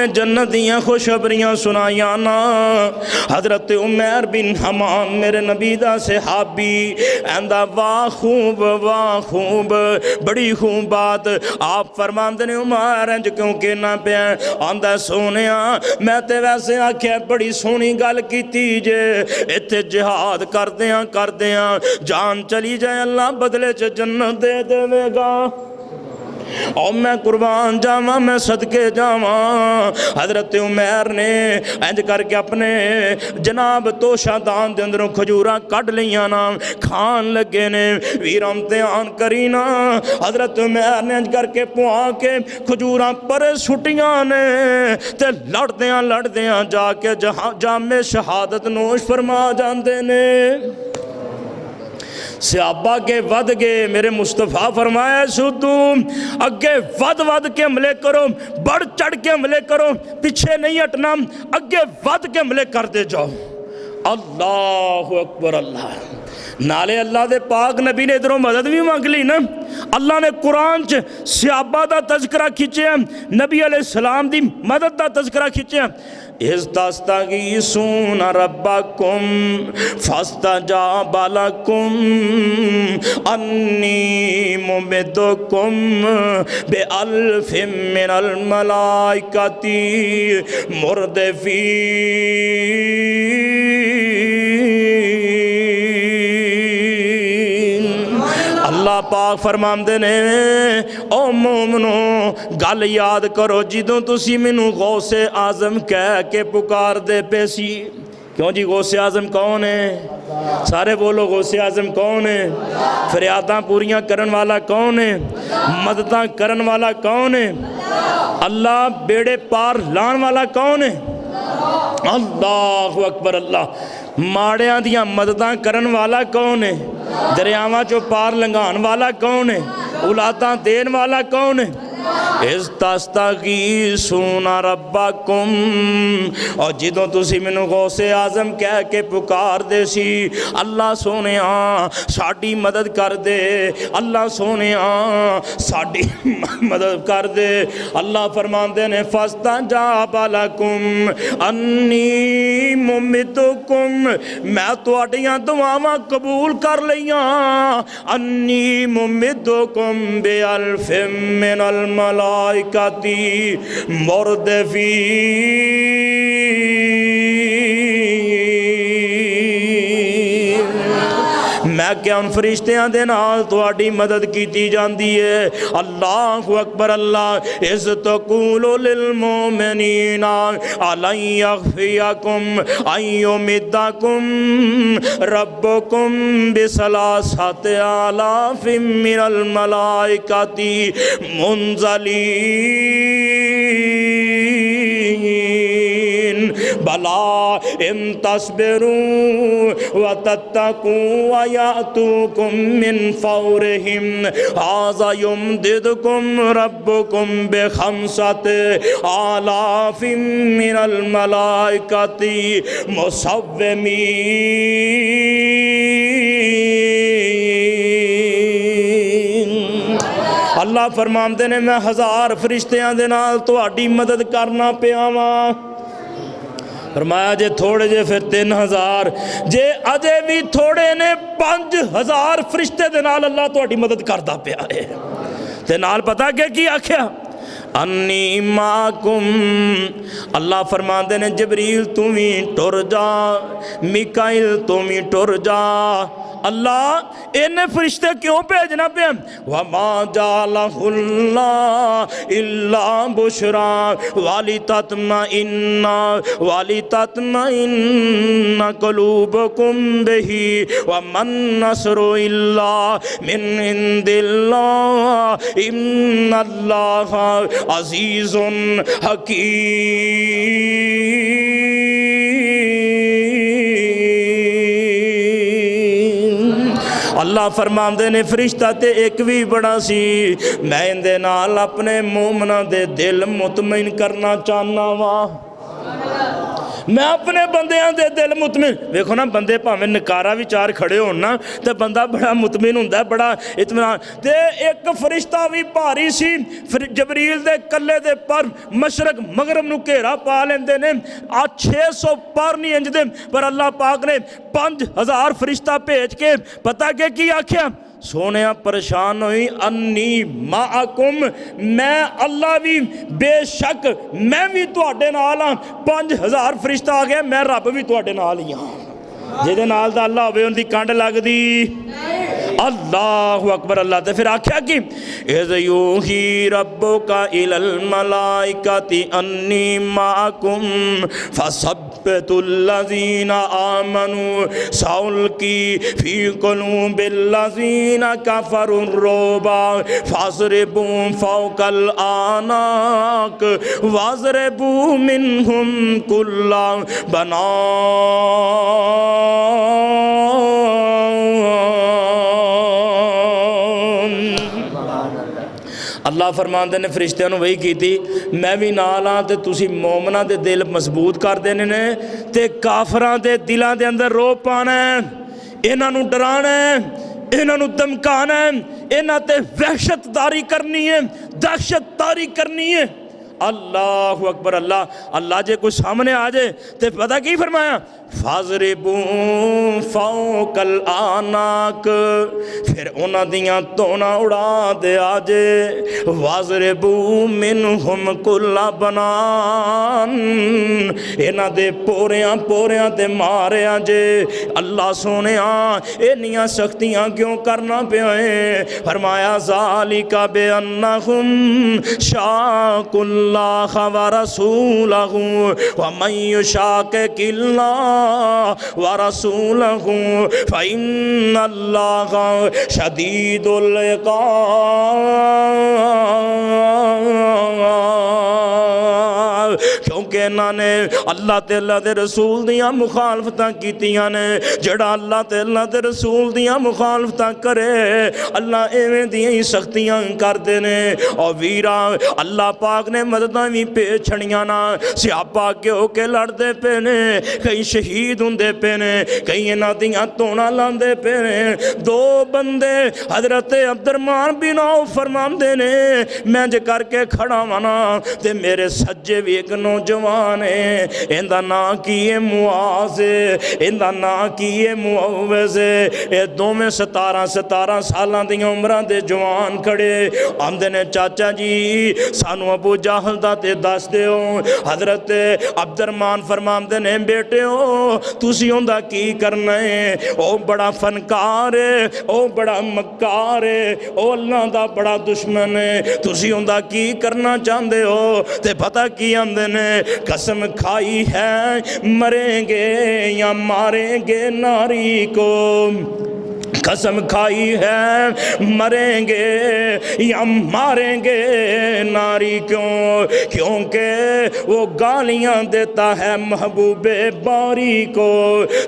نے جنت دیاں خوشخبریاں سنائیاں نا۔ حضرت عمیر بن حمام میرے نبی دا صحابی ایندا واہ خوب بڑی خوب بات آپ فرماندے نے عمر انج کیوں کہنا پیا آندا سونیا میں تے ویسے آکھیا بڑی سونی گل کیتی جے ایتھے جہاد کردیاں جان چلی جائے اللہ بدلے چ جنت دے دے گا اور میں قربان جاواں میں صدقے جاواں۔ حضرت عمیر نے انج کر کے اپنے جناب توشہ دان دے اندروں کھجوراں کڈ لیاں نا کھان لگے نے ویر امتحان کرینا۔ حضرت عمیر نے انج کر کے پوا کے کھجوراں پر سٹیاں نے تے لڑدیاں جا کے جام شہادت نوش فرما جاندے نے۔ صحابہ کے ود گئے میرے مصطفیٰ فرمایا سدو اگے ود کے حملے کرو بڑھ چڑھ کے حملے کرو پیچھے نہیں ہٹنا اگے ود کے حملے کر دے جاؤ۔ اللہ اکبر اللہ نالے اللہ دے پاک نبی نے ادھروں مدد بھی مانگ لی نا۔ اللہ نے قرآن چ صحابہ دا تذکرہ کھچیا نبی علیہ السلام دی مدد دا تذکرہ کھچیا اِذْ تَسْتَغِیثُونَ رَبَّکُمْ فَاسْتَجَابَ لَکُمْ أَنِّی مُمِدُّکُمْ بِأَلْفٍ مِّنَ الْمَلَائِکَةِ مُرْدِفِینَ۔ اللہ پاک فرماندے نے او مومنو گل یاد کرو جدوں تسی مینوں غوث اعظم کہہ کے پکار دے پیسی۔ کیوں جی غوث اعظم کون ہے؟ سارے بولو غوث اعظم کون ہے؟ فریاداں پوریاں کرن والا کون ہے؟ مدداں کرن والا کون ہے؟ اللہ بیڑے پار لان والا کون ہے؟ اللہ اکبر اللہ ماڑیاں دیاں مدداں کرن والا کون ہے؟ دریاواں چو پار لنگان والا کون ہے؟ اولاداں دین والا کون ہے؟ اِذْ تَسْتَغِیثُونَ رَبَّکُمْ اور جدوں تسی مینوں غوث اعظم کہہ کے پکار دے سی اللہ سونیاں ساڈی مدد کر دے اللہ سونیاں ساڈی مدد کر دے۔ اللہ فرماندے نے فَاسْتَجَابَ لَكُمْ أَنِّی مُمِدُّکُمْ میں تواڈیاں دعاواں قبول کر لیاں أَنِّی مُمِدُّکُمْ بِأَلْفٍ مِّنَ الملائکۃ مردفین۔ میں کیا ان فرشتیاں دے نال تواڈی مدد کیتی جاندی ہے۔ اللہ اکبر اللہ اذ تقول للمؤمنین الن یغفیکم ان یمدکم ربکم بثلاثۃ آلاف من الملائکۃ منزلین بلا ان تصبروا وتتقوا ويأتوكم من فورهم هذا يمددكم ربكم بخمسة آلاف من الملائكة مسومين۔ اللہ فرماندے نے میں 1000 فرشتیاں دے نال تہاڈی مدد کرنا پیا واں۔ فرمایا جے تھوڑے جے پھر 3000 جے اجے بھی تھوڑے نے 5000 فرشتے دے نال اللہ تہاڈی مدد کردا پیا ہے۔ تے نال پتہ کہ آکھیا انی معکم اللہ فرماندے نے جبریل تم ہی ٹر جا میکائیل تم ہی ٹر جا۔ اللہ انہیں فرشتے کیوں بھیجنا پہ وَمَا جَعَلَهُ اللَّهُ إِلَّا بُشْرَىٰ وَلِتَطْمَئِنَّ قُلُوبُكُمْ بِهِ وَمَا النَّصْرُ إِلَّا مِنْ عِنْدِ اللَّهِ إِنَّ اللَّهَ عَزِيزٌ حَكِيمٌ۔ اللہ فرماندے نے فرشتہ تے ایک بھی بڑا سی میں اندے نال اپنے مومنہ دے دل مطمئن کرنا چاہنا وا۔ میں اپنے بندیاں دے دل مطمئن ویکھو نا بندے بھاویں نکارا بھی چار کھڑے ہون نا تے بندہ بڑا مطمئن ہوندا ہے بڑا اطمینان تے ایک فرشتہ بھی بھاری سی جبریل دے کلے دے پر مشرق مغرب نو گھیرا پا لیندے نے 600 پر نہیں انج دے پر اللہ پاک نے 5000 فرشتہ بھیج کے پتہ کہ کی آکھیا سونیا پریشان ہوئی انی معکم میں اللہ بھی بے شک میں بھی تواڈے نال ہاں 5000 فرشتہ آ گیا میں رب بھی تواڈے نال ہی ہاں جے دے نال دا اللہ ہوئے ان دی کنڈ لگ دی اللہ اکبر اللہ تے پھر آکھیا کہ اذ یوحی ربک الی الملائکۃ انی معکم فثبتوا الذین آمنوا سألقی فی قلوب الذین کفروا الرعب فاضربوا فوق الاعناق واضربوا منہم کل بنان اللہ فرماندے نے فرشتیاں نو وہی کیتی میں بھی نال ہاں تے تسی مومناں دے دل مضبوط کر دینے نے تے کافراں دے دلاں دے اندر روب پانا ہے انہاں نو ڈرانا ہے انہاں نو دمکانا ہے انہاں تے وحشت داری کرنی ہے دہشت داری کرنی ہے اللہ اکبر اللہ جے کوئی سامنے آ جائے تے پتہ کی فرمایا فاضربوا فوق الاعناق پھر انہاں دیاں تونا اڑا دے آجے واضربوا منہم کل بنان انہاں دے پوریاں تے مارے آجے اللہ سونیاں انیاں سختیاں کیوں کرنا پیائیں فرمایا ذالک بانہم شاق اللہ ورسولہ ومن یشاقق اللہ ورسولہ فإن اللہ شدید العقاب کیونکہ انہاں نے اللہ تے اللہ دے رسول دیاں مخالفتاں کیتیاں نے جڑا اللہ تے اللہ دے رسول دیاں مخالفتاں کرے اللہ ایویں دیاں ہی سختیاں کر دینے اور ویرا اللہ پاک نے مدداں بھی پیچھڑیاں نا سیاپا کے ہو کے لڑ دے پینے کئی شہید ہوں دے پینے کئی انہاں دیاں تونا لان دے پینے دو بندے حضرت عبدالرحمن بن عوف فرمان دینے میں جے کر کے کھڑا مانا تے میرے سجے بھی ایک نوجوان ہے اندہ نا کیے معاذ اندہ نا کیے معوذ اے دو میں 17 سالاں دی عمرہ دے جوان کھڑے آمدے نے چاچا جی سانو ابو جہل دا تے دس دے ہو حضرت عبدالرحمن فرمان دے نے بیٹے ہو تُسی ہوندہ کی کرنا ہے او بڑا فنکار ہے او بڑا مکار ہے او اللہ دا بڑا دشمن ہے تُسی ہوندہ کی کرنا چاندے ہو تے پتہ کی آمدے نے قسم کھائی ہے مریں گے یا ماریں گے ناری کو قسم کھائی ہے مریں گے یا ماریں گے ناری کیونکہ وہ گالیاں دیتا ہے محبوب باری کو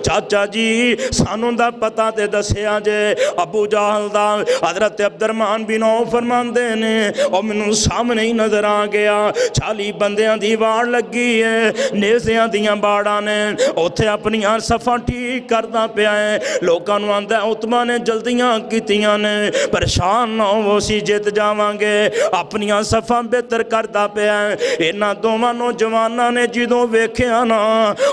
چاچا جی سانوں دا پتہ تے دسیا جے ابو جہل دا حضرت عبدالرحمن بن عوف فرمان دے نے اور منوں سامنے ہی نظر آ گیا 40 بندیاں دی واڑ لگی ہے نیزیاں دیاں باڑاں نے اوتھے اپنی صفاں ٹھیک کردا پیا ہے لوکاں نوں آندا ہے اتما نے جلدیاں کیتیاں نے پریشان نہ ہو سی جت جاواں گے اپنیاں صفاں بہتر کردا پیا انہاں دوواں نوجواناں نے جدوں ویکھیا نا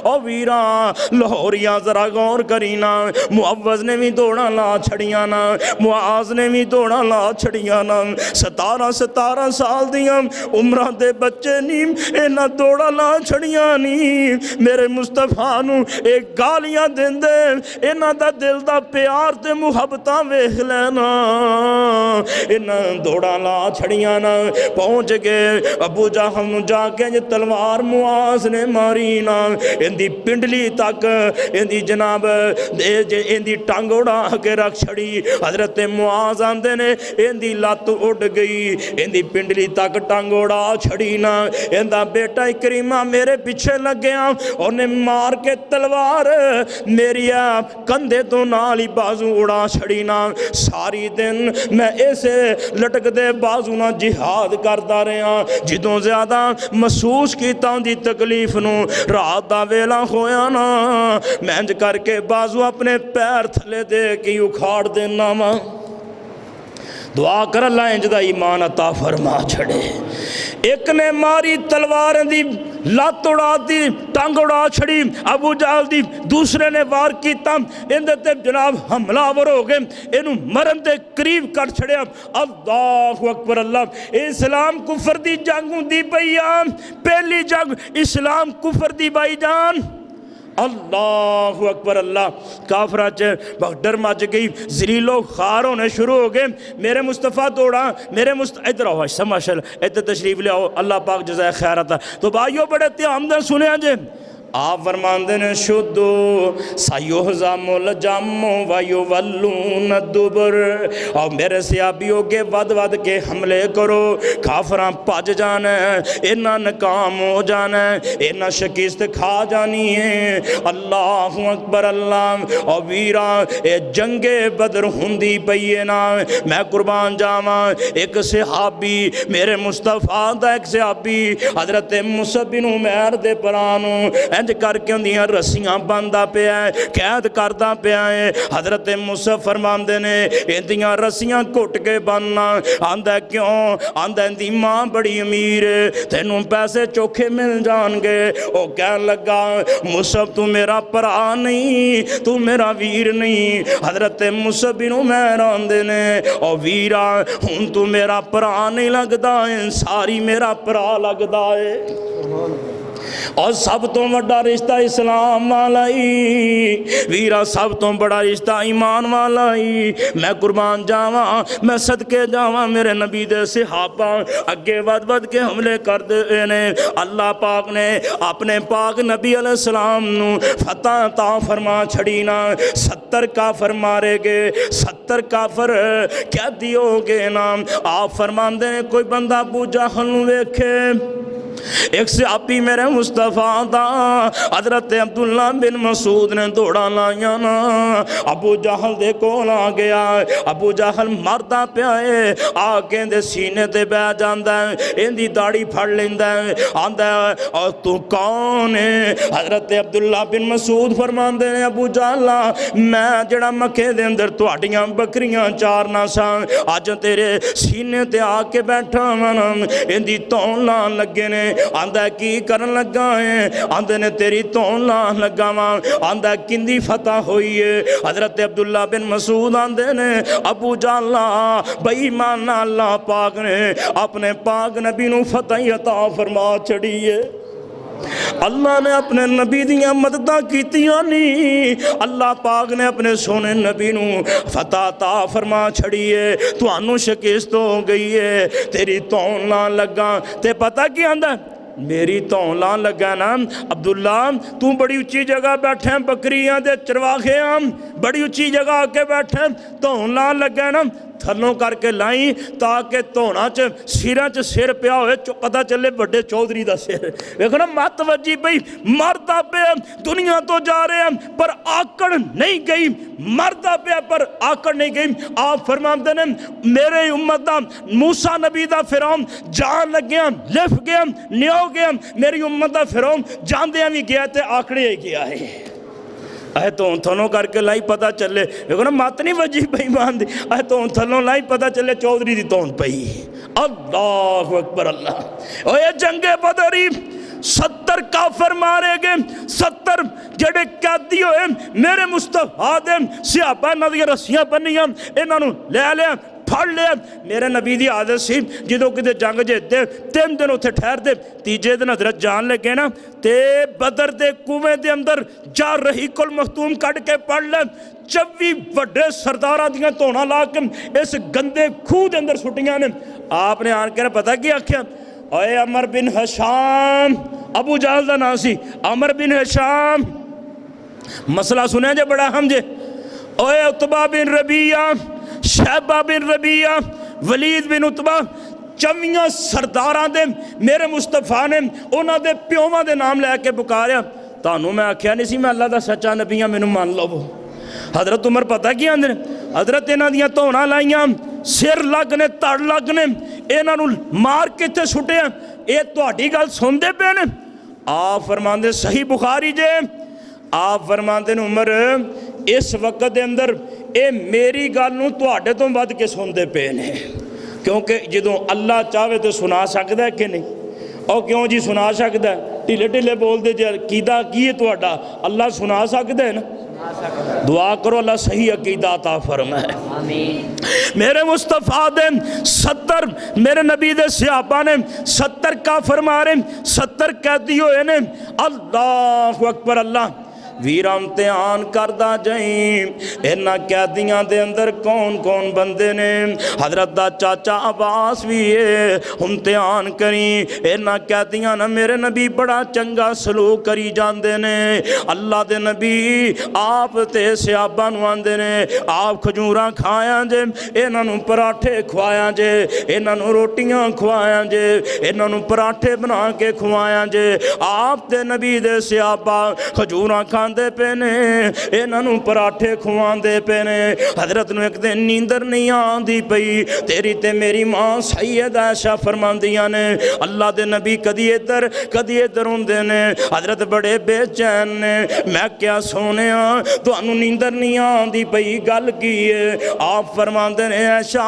او ویراں لاہوریاں ذرا غور کرینا معوذ نے بھی دوڑاں لا چھڑیاں نا معاذ نے بھی دوڑاں لا چھڑیاں نا 17 سال دیاں عمرہ دے بچے نہیں انہاں دوڑاں لا چھڑیاں نہیں میرے مصطفیٰ نو ایک گالیاں دیندے انہاں دا دل دا پیار تے محبتاں ویکھ لینا انہاں دوڑاں لا چھڑیاں نا پہنچ گئے ابو جہل نو جا کے جے تلوار معاذ نے ماری نا اندی پنڈلی تک اندی جناب اندی ٹانگ اڑا کے رکھ چھڑی حضرت معاذ آندے نے اندی لات اڑ گئی اندی پنڈلی تک ٹانگ اڑا چھڑی نا اندا بیٹا اکریمہ میرے پیچھے لگ گیا انہیں مار کے تلوار میری کندھے تو نال ہی بازو اڑا چھڑی نا ساری دن میں اسے لٹک دے بازو نا جہاد کردا رہا جدوں زیادہ محسوس کیتا دی تکلیف نو رات دا ویلا ہویا نا میں انج کر کے بازو اپنے پیر تھلے دے کے اکھاڑ دینا وا دعا کر اللہ انج دا ایمان عطا فرما چھڑے ایک نے ماری تلوار دی لات اڑا دی ٹانگ اڑا چھڑی ابو جہل دی دوسرے نے وار کیتا اندے تے جناب حملہ ور ہو گئے اینو مرن دے قریب کر چھڑیا اللہ اکبر اللہ اسلام کفر دی جنگ دی پیا پہلی جنگ اسلام کفر دی بھائی جان اللہ اکبر اللہ کافرہ ڈر مچ گئی ذلیل و خوار ہونے شروع ہو گئے میرے مصطفیٰ دوڑا ادھر آؤ ماشاء اللہ ادھر تشریف لے آؤ اللہ پاک جزائے خیر عطا تو بھائیو بڑے تیام دن سنے آجے آپ فرماندے نے شدو سایوہزام الجام ویولون الدبر اور میرے صحابیوں کے ود ود کے حملے کرو کافران پاج جانا ہے انہاں ناکام ہو جانا ہے انہاں شکست کھا جانی ہے اللہ اکبر اللہ اور ویران اے جنگ بدر ہندی پئینا میں قربان جاواں ایک صحابی میرے مصطفیٰ دا ایک صحابی حضرت مصعب بن عمیر دے پرانوں انج کر کے اندیاں رسیاں باندھا پیا ہے قید کردہ پیا ہے حضرت مصعب فرماندے نے اندیاں رسیاں کٹ کے بننا آندہ کیوں آندہ اندی ماں بڑی امیر ہے تینوں پیسے چوکھے مل جان گے او کہن لگا مصعب تو میرا پرا نہیں تو میرا ویر نہیں حضرت مصعب بن عمیر آندے نے او ویرا ہن تو میرا پرا نہیں لگدا ہے ساری میرا پرا لگدا ہے اور سب تو بڑا رشتہ اسلام والائی ویرا سب تو بڑا رشتہ ایمان والائی میں قربان جاواں میں صدقے جاواں میرے نبی دے صحابہ اگے ود ود کے حملے کر دے نے اللہ پاک نے اپنے پاک نبی علیہ السلام نو فتح عطا فرما چھڑینا 70 کافر مارے گے 70 کافر کیا دیو گے نام آپ فرماندے نے کوئی بندہ ابو جہل نو ویکھے ایک صحابی میرے مصطفیٰ دا حضرت عبداللہ بن مسعود نے دوڑا لائیا نا ابو جہل دے کول آ گیا ابو جہل مردہ پیا ہے آکے دے سینے تے بے جاندہ ہے اندی داڑی پھڑ لیندہ ہے آندہ ہے اور تو کون ہے حضرت عبداللہ بن مسعود فرماندے نے ابو جہل میں جڑا مکے دے اندر توڑیاں بکریاں چارنا سا آج تیرے سینے تے آکے بیٹھا منم اندی تون لان لگے نے آندہ کی کرن لگا ہے آندہ نے تیری تون لان لگا ماں آندہ کندی فتح ہوئی ہے حضرت عبداللہ بن مسعود آندے نے ابو جالا بھائی مانا اللہ پاک نے اپنے پاک نبی نو فتح عطا فرما چھڑی ہے اللہ نے اپنے نبی دیاں مددہ کیتیاں نہیں اللہ پاک نے اپنے سونے نبی نو فتح عطا فرما چھڑی ہے تو انو شکست ہو گئی ہے تیری تون لان لگا تے پتہ کی آندہ میری تون لان لگا نا عبداللہ تو بڑی اچھی جگہ بیٹھے ہیں بکریاں دے چرواخے ہم بڑی اچھی جگہ آکے بیٹھے ہیں تون لان لگا نا تھلوں کر کے لائیں تاکہ تونا سیرہ سر پیا ہوئے پتہ چلے بڑے چودھری دا سر ویکھنا مات وجی بھئی مردہ پہ دنیا تو جا رہے ہیں پر آکڑ نہیں گئی مردہ پہ پر آکڑ نہیں گئی آپ فرماتے ہیں میرے امت دا موسیٰ نبی دا فرعون جان لگ گیا لف گیا نیو گیا میری امت دا فرعون جان دیا بھی گیا تے آکڑے گیا ہے اے تو تھنوں کر کے لائی پتہ چلے لیکن ماتنی وجی پہی باندھی اے تو تھنوں لائی پتہ چلے چودھری دی تون پہی اللہ اکبر اللہ اور یہ جنگ بدری 70 کافر مارے گئے 70 جڑے قیدی ہوئے میرے مصطفیٰ دے صحابہ نظر رسیاں بنیاں انہوں لے لے پھڑ لے میرے نبی دی عادت سی جدو کدے جنگ جیتے 3 دن اتھے ٹھہر دے تیجے دن حضرت جان لگے نا تے بدر دے کنویں دے اندر جا رحیق المختوم کٹ کے پڑھ لے 24 وڈے سردارہ دیاں تونا لا کے اس گندے کھو دے اندر سٹیاں نے آپ نے آن کے پتہ کیا کیا اے عمر بن حشام ابو جہل دا ناسی عمر بن حشام مسئلہ سنے جے بڑا ہم جے اے عتبہ بن ربیعہ شہبہ بن ربیعہ ولید بن عتبہ 24 سرداران دے میرے مصطفیٰ نے انہاں دے پیوماں دے نام لے کے پکاریا تانوں میں آکھیا نہیں سی میں اللہ دا سچا نبی ہاں مینوں مان لو حضرت عمر پتہ کیا اندر حضرت انہاں دیاں دھونا لائیاں سر لگنے تڑ لگنے انہاں نوں مار کے تے سٹیا اے تہاڈی گل سندے پے نے آپ فرماندے صحیح بخاری جے آپ فرماندے نے عمر اس وقت دے اندر اے میری گل نوں تہاڈے تو ود کے سندے پے نے کیونکہ جدوں اللہ چاہے تو سنا سکدا ہے کہ نہیں اور کیوں جی سنا سکدا ہے ٹھلے ٹھلے بول دے جی عقیدہ کی ہے تہاڈا اللہ سنا سکدا ہے نا دعا کرو اللہ صحیح عقیدہ عطا فرمائے آمین میرے مصطفیٰ دے 70 میرے نبی دے صحابہ نے 70 کافر مارے 70 قیدی ہوئے نے اللہ اکبر اللہ ویرا امتحان کردہ جائیں انہاں قیدیاں دے اندر کون کون بندے نے حضرت دا چاچا عباس بھی ہے امتحان کریں انہاں قیدیاں نا میرے نبی بڑا چنگا سلوک کری جاندے نے اللہ دے نبی آپ تے صحابہ نو آندے نے آپ کھجوراں کھایاں جے انہاں نو پراٹھے کھوایاں جے انہاں نو روٹیاں کھوایاں جے انہاں نو پراٹھے بنا کے کھوایاں جے آپ تے نبی دے صحابہ کھجوراں کھایاں دے پے نے انہاں نوں پراٹھے کھوان دے پے نے حضرت نو ایک دن نیندر نہیں آندی پئی تیری تے میری ماں سید عائشہ فرماندیاں نے اللہ دے نبی کدی ادھر ہوندے نے حضرت بڑے بے چین نے میں کیا سونیا تانوں نیندر نہیں آندی پئی گل کی ہے آپ فرماندے نے عائشہ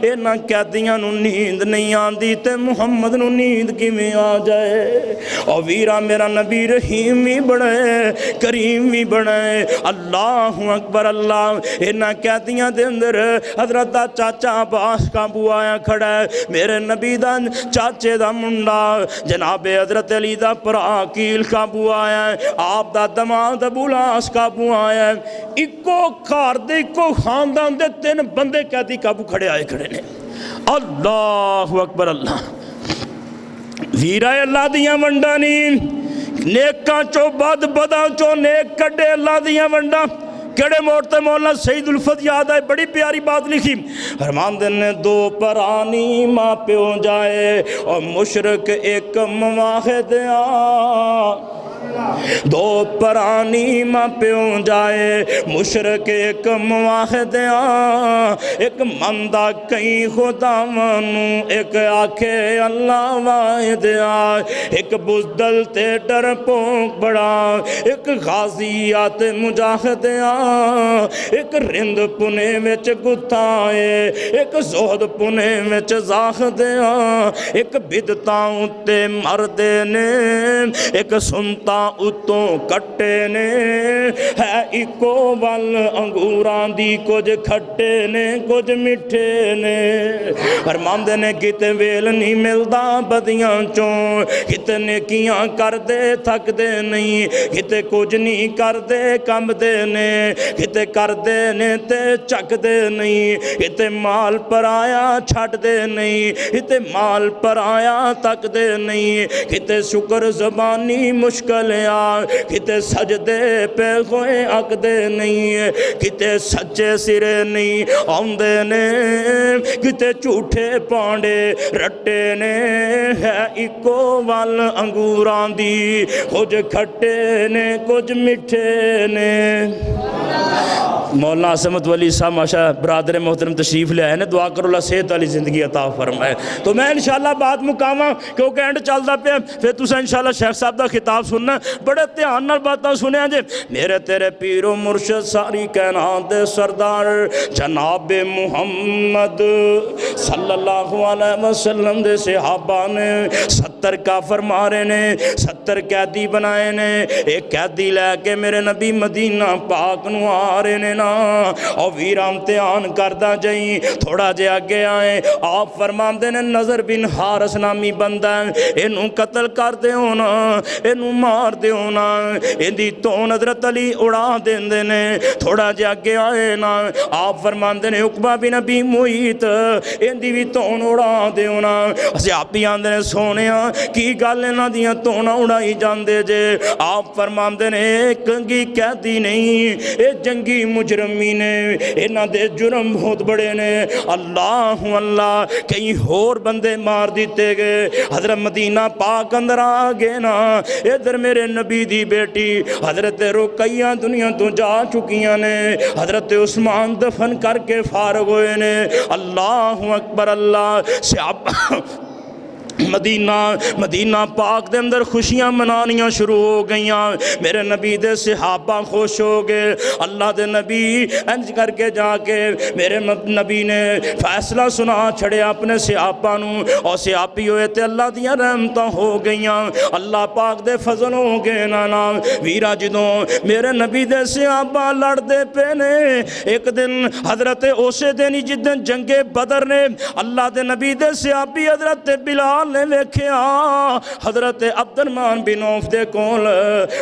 انہاں قیدیاں نوں نیند نہیں آندی تے محمد نوں نیند کیویں آ جائے او ویرا میرا نبی رحیم بھی بڑے کریم بھی بنائے اللہ اکبر اللہ انہاں قیدیاں دے اندر حضرت دا چاچا عباس قابو آیا کھڑا ہے میرے نبی دا چاچے دا منڈا جناب حضرت علی دا پراکیل قابو آیا ہے آپ دا دماد ابو لاس قابو آیا ہے اکو کار دے اکو خاندان دے 3 بندے قیدی قابو کھڑے آئے کھڑے نے اللہ اکبر اللہ ویرہ اللہ دیاں ونڈانی نیکاں چو بد بداں چو نیک کڈے اللہ دیاں ونڈا کڑے موڑتے مولانا سید الفت یاد آئے بڑی پیاری بات لکھی فرمان دن نے 2 پرانی ماں پیوں جائے اور مشرک ایک مواحد دو پرانی ماں پیوں جائے مشرک ایک مواحد ایک مندہ کئی خدا منو ایک آکھے اللہ واحد ایک بزدل تے ڈر پونک بڑا ایک غازیات مجاہد ایک رند پنے وچ گتائے ایک زہد پنے وچ زاہد ایک بدتاؤں تے مردے نے ایک سنتا اتوں کٹے نے ہے اکو وال انگوران دی کچھ کھٹے نے کچھ مٹھے نے فرماندے نے کتے ویل نہیں ملدا بدیاں چوں کتے نیکیاں کر دے تھک دے نہیں کتے کچھ نہیں کر دے کم دے نے کتے کر دے نے تے چک دے نہیں کتے مال پر آیا چھٹ دے نہیں کتے مال پر آیا تک دے نہیں کتے شکر زبانی مشکل کتے سجدے پہ کوئی حق دے نہیں کتے سچے سرے نہیں آندے نے کتے جھوٹے پانڈے رٹے نے ہے اکو وال انگوران دی کچھ کھٹے نے کچھ مٹھے نے مولانا عصمت ولی صاحب ماشاء برادر محترم تشریف لے آئے نے دعا کرو اللہ صحت والی زندگی عطا فرمائے تو میں انشاءاللہ بات مقامہ کیونکہ اینڈ چلدا پیا پھر تساں انشاءاللہ شیخ صاحب دا خطاب سننا بڑے دھیان نال باتاں سنیا جے میرے تیرے پیر و مرشد ساری کائنات دے سردار جناب محمد صلی اللہ علیہ وسلم دے صحابہ نے 70 کافر مارے نے 70 قیدی بنائے نے ایک قیدی لے کے میرے نبی مدینہ پاک نو آ رہے نے نا اور ویرا امتحان کردہ جائیں تھوڑا جے آگے آئیں آپ فرماندے نے نظر بن حارس نامی بندہ انہوں قتل کر دے ہونا انہوں مار دے ہونا اندی تون حضرت علی اڑا دین دے نے تھوڑا جے آگے آئے نا آپ فرماندے نے عقبہ بن ابی معیط اندی بھی تون اڑا دے ہونا اسے آپ بھی آندے نے سونے کی گل انہاں دیاں توڑاں اڑائی جاندے جے آپ فرماندے نے کنگی قیدی نہیں اے جنگی مجرمی نے انہاں دے جرم بہت بڑے نے اللہ اللہ کئی ہور بندے مار دیتے گئے حضرت مدینہ پاک اندر آگے نا ادھر میرے نبی دی بیٹی حضرت رقیہ دنیا تو جا چکیاں نے حضرت عثمان دفن کر کے فارغ ہوئے نے اللہ اکبر اللہ صحابہ مدینہ پاک دے اندر خوشیاں منانیاں شروع ہو گئیاں میرے نبی دے صحابہ خوش ہو گئے اللہ دے نبی انج کر کے جا کے میرے نبی نے فیصلہ سنا چھڑے اپنے صحابہ نو اور صحابی ہوئے تے اللہ دیاں رحمتاں ہو گئیاں اللہ پاک دے فضل ہو گئے نانا ویرا جدوں میرے نبی دے صحابہ لڑ دے پے نے ایک دن حضرت اسے دن جدن جنگ بدر نے اللہ دے نبی دے صحابی حضرت بلال نے ویکھیا حضرت عبد الرحمن بن عوف دے کول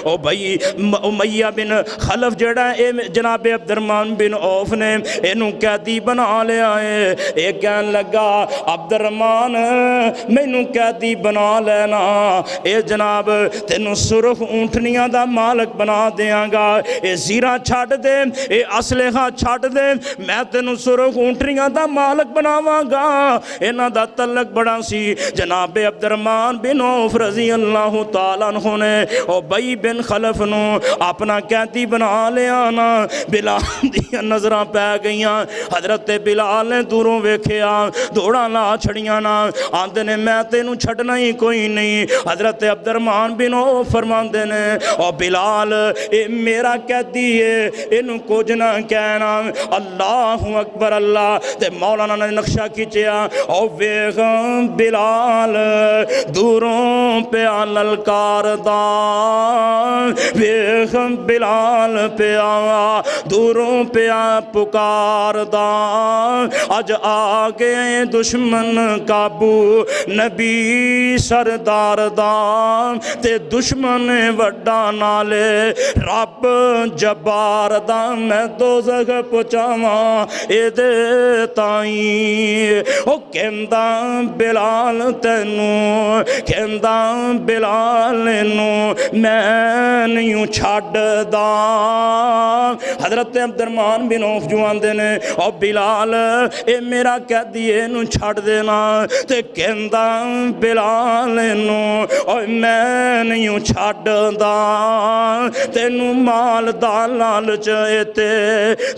او بھائی امیہ بن خلف جڑا اے جناب عبد الرحمن بن عوف نے اینو قیدی بنا لیا ہے اے کہن لگا عبد الرحمن مینوں قیدی بنا لینا اے جناب تینوں سرخ اونٹنیاں دا مالک بنا دیاں گا اے زیرہ چھٹ دے اے اسلحہ چھٹ دے میں تینوں سرخ اونٹنیاں دا مالک بناواں گا انہاں دا تعلق بڑا سی جناب عبد الرحمن بن عوف رضی اللہ تعالیٰ عنہ نے ابی بن خلف نو اپنا قیدی بنا لیا نا بلال دیاں نظراں پہ گئیاں حضرت بلال نے دوروں ویکھیا دوڑا لا چھڑیاں نا آندے نے میں تینوں چھڑنا ہی کوئی نہیں حضرت عبد الرحمن بن عوف فرماندے نے او بلال اے میرا قیدی ہے اینوں کچھ نہ کہنا اللہ اکبر اللہ تے مولانا نے نقشہ کھچیا او ویکھ بلال دوروں پہ للکار دا ویخ بلال پہ دوروں پہ پکار دا اج آگے دشمن قابو نبی سردار دا تے دشمن وڈا نالے رب جبار دا میں دوزخ پہنچاواں اے دے تائیں او کہندا بلال تینوں کہندا بلال نوں میں نہیں چھڈ دا حضرت عبد الرحمن بن عوف جو آندے نے او بلال اے میرا قیدی اینوں چھڈ دینا تے کہندا بلال نوں او میں نہیں چھڈ دا تینوں مال دا لالچ اے تے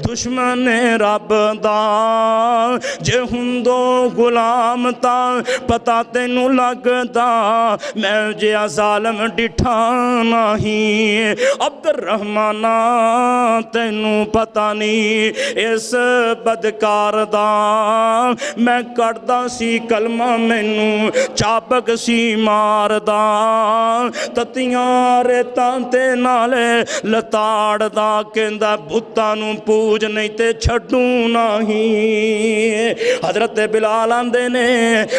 دشمن رب دا جے ہندو غلام تا پتا تینوں لگدا میں جے ظالم ڈٹھا نہیں عبد الرحمن تینوں پتا نہیں اس بدکار دا میں کڑدا سی کلمہ مینوں چابک سی مار دا تتیاں ریتاں تے نالے لتاڑ دا کہندا بتاں نوں پوج نہیں تے چھڈوں نہیں حضرت بلال آندے نے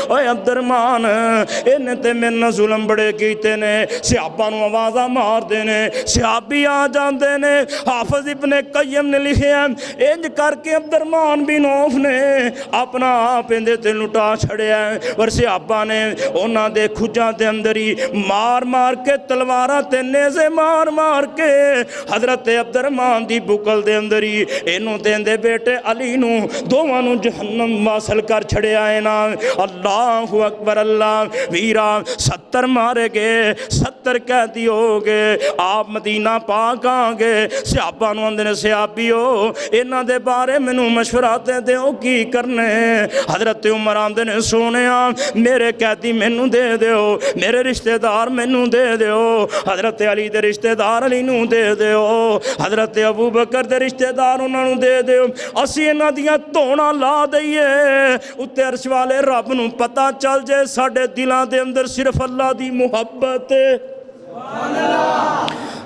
اوے عبد الرحمن انہیں تے میرے ظلم بڑے کیتے نے صحابہ نو آوازاں مار دے نے صحابی آ جاندے نے حافظ ابن قیم نے لکھیا انج کر کے عبد الرحمن بن عوف نے اپنا آپ اندے تے لٹا چھڑیا اور صحابہ نے انہاں دے کھجاں دے اندر ہی مار مار کے تلواراں تے نیزے مار مار کے حضرت عبد الرحمن دی بکل دے اندر ہی اینوں تے اندے بیٹے علی نو دوواں نو جہنم واصل کر چھڑیا ہے نا اللہ اکبر اللہ ویرا 70 مارے گئے 70 قیدی ہو گئے آپ مدینہ پاک آ گئے صحابہ نو اندر صحابیو انہاں دے بارے مینوں مشورہ تے دیو کی کرنے حضرت عمر آندے نے سونیا میرے قیدی مینوں دے دیو میرے رشتہ دار مینوں دے دیو حضرت علی دے رشتہ دار علی نوں دے دیو حضرت ابو بکر دے رشتہ دار انہاں نوں دے دیو اسی انہاں دیاں توڑاں لا دئیے اتے عرش والے رب نوں پتہ چل جائے ساڈے دلاں دے اندر صرف اللہ دی محبت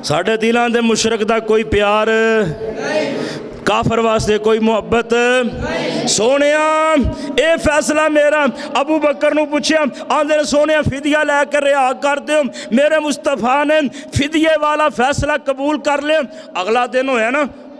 ساڈے دلاں دے مشرک دا کوئی پیار کافر واسطے کوئی محبت سونیا اے فیصلہ میرا ابو بکر نو پوچھیا آندے سونیا فدیہ لے کر رہا کر دیو میرے مصطفیٰ نے فدیے والا فیصلہ قبول کر لے اگلا دن ہویا نا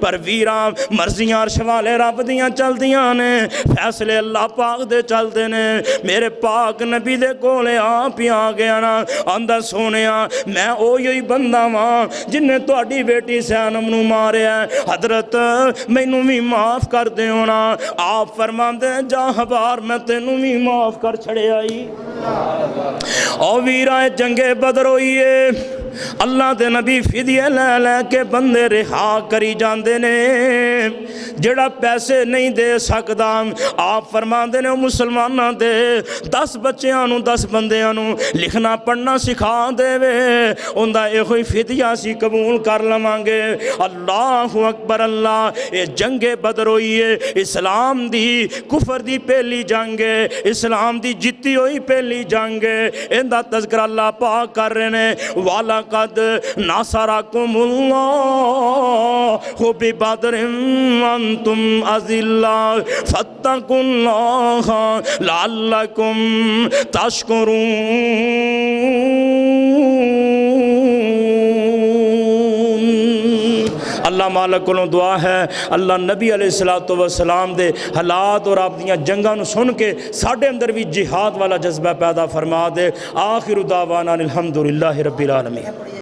پر ویراں مرضیاں عرش والے رب دیاں چلدیاں نے فیصلے اللہ پاک دے چلدے نے میرے پاک نبی دے کولے آپ ہی آ گیا نا آندا سونیا میں اوہی بندہ واں جن نے تہاڈی بیٹی سینم نو ماریا حضرت مینوں بھی معاف کر دیو نا آپ فرماندے جا حبار میں تینوں بھی معاف کر چھڑے آئی او ویرائے جنگ بدر ہوئیے اللہ دے نبی فدیے لے لے کے بندے رہا کری جاندے نے جڑا پیسے نہیں دے سکدا آپ فرماندے نے مسلماناں دے 10 بچیاں نو 10 بندیاں نو لکھنا پڑھنا سکھا دے وے اوندا ایہی فدیہ سی قبول کر لواں گے اللہ اکبر اللہ اے جنگ بدر ہوئی ہے اسلام دی کفر دی پہلی جنگ ہے اسلام دی جیتی ہوئی پہلی جنگ ہے ایندا تذکرہ اللہ پاک کر رہے نے وَلَقَدْ نَصَرَكُمُ اللَّهُ بِبَدْرٍ وَأَنْتُمْ أَذِلَّةٌ فَاتَّقُوا اللَّهَ لَعَلَّكُمْ تَشْكُرُونَ اللہ مالک کو دعا ہے اللہ نبی علیہ السلام دے حالات اور آپ دیاں جنگاں نو سن کے ساڑھے اندر بھی جہاد والا جذبہ پیدا فرما دے آخر دعوانا الحمدللہ رب العالمین